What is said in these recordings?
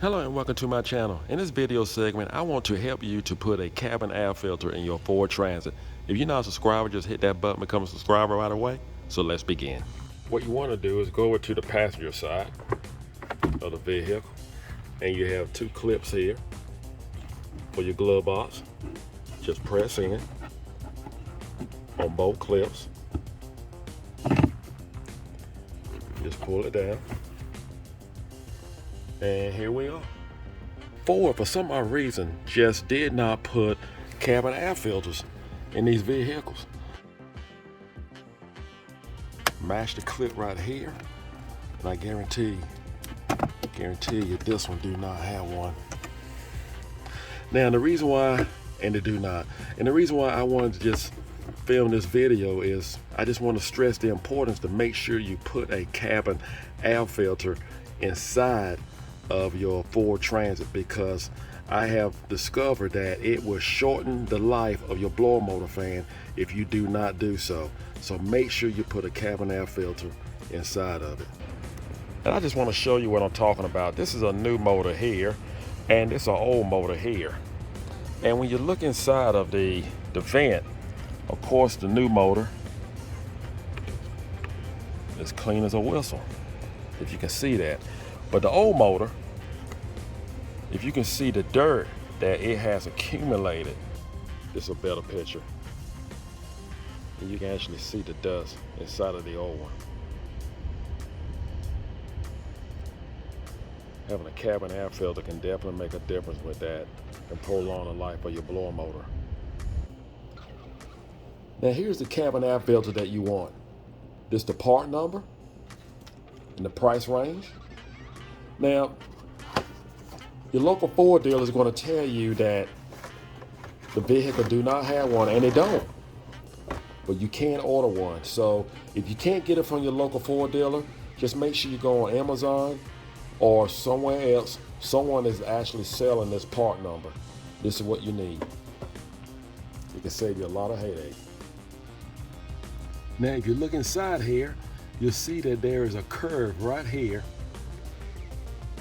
Hello and welcome to my channel. In this video segment, I want to help you to put a cabin air filter in your Ford Transit. If you're not a subscriber, just hit that button, become a subscriber right away. So let's begin. What you want to do is go over to the passenger side of the vehicle, and you have two clips here for your glove box. Just press in on both clips. Just pull it down. And here we are. Ford, for some odd reason, just did not put cabin air filters in these vehicles. Match the clip right here, and I guarantee you this one do not have one. Now the reason why, and the reason why I wanted to just film this video is I just want to stress the importance to make sure you put a cabin air filter inside of your Ford Transit, because I have discovered that it will shorten the life of your blower motor fan if you do not do so. So make sure you put a cabin air filter inside of it. And I just want to show you what I'm talking about. This is a new motor here, and it's an old motor here. And when you look inside of the vent, of course the new motor is clean as a whistle, if you can see that. But the old motor, if you can see the dirt that it has accumulated, it's a better picture. And you can actually see the dust inside of the old one. Having a cabin air filter can definitely make a difference with that and prolong the life of your blower motor. Now here's the cabin air filter that you want. This is the part number and the price range. Now, your local Ford dealer is going to tell you that the vehicle do not have one, and they don't. But you can order one. So if you can't get it from your local Ford dealer, just make sure you go on Amazon or somewhere else. Someone is actually selling this part number. This is what you need. It can save you a lot of headache. Now, if you look inside here, you'll see that there is a curve right here.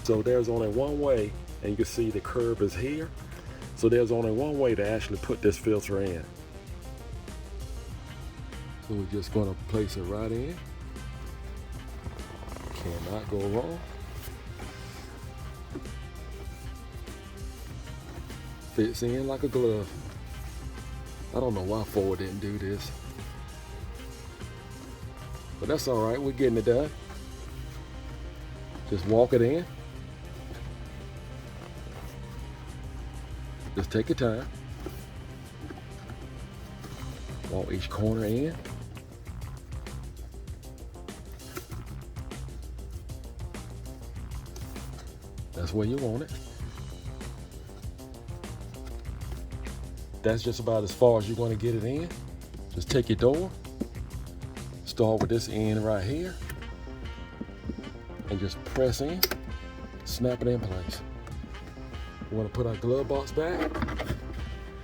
So there's only one way, and you can see the curve is here. So there's only one way to actually put this filter in. So we're just going to place it right in. Cannot go wrong. Fits in like a glove. I don't know why Ford didn't do this, but that's all right, we're getting it done. Just walk it in. Just take your time. Walk each corner in. That's where you want it. That's just about as far as you're going to get it in. Just take your door. Start with this end right here. And just press in. Snap it in place. We want to put our glove box back,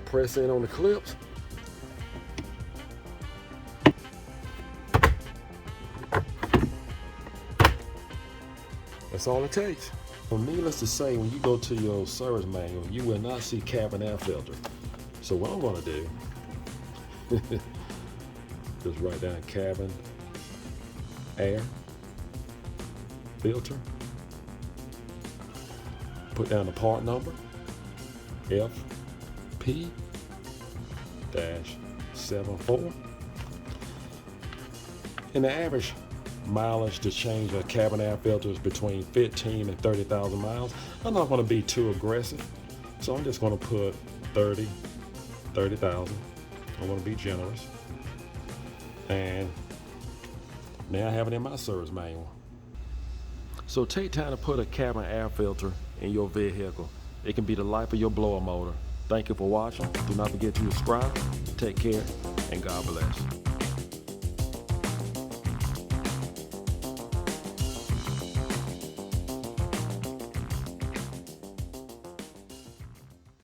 press in on the clips. That's all it takes. Well, needless to say, when you go to your service manual, you will not see cabin air filter. So what I'm going to do, just write down cabin air filter. Put down the part number, FP-74. And the average mileage to change a cabin air filter is between 15 and 30,000 miles. I'm not going to be too aggressive, so I'm just going to put 30,000. I want to be generous. And now I have it in my service manual. So take time to put a cabin air filter in your vehicle. It can be the life of your blower motor. Thank you for watching. Do not forget to subscribe. Take care, and God bless.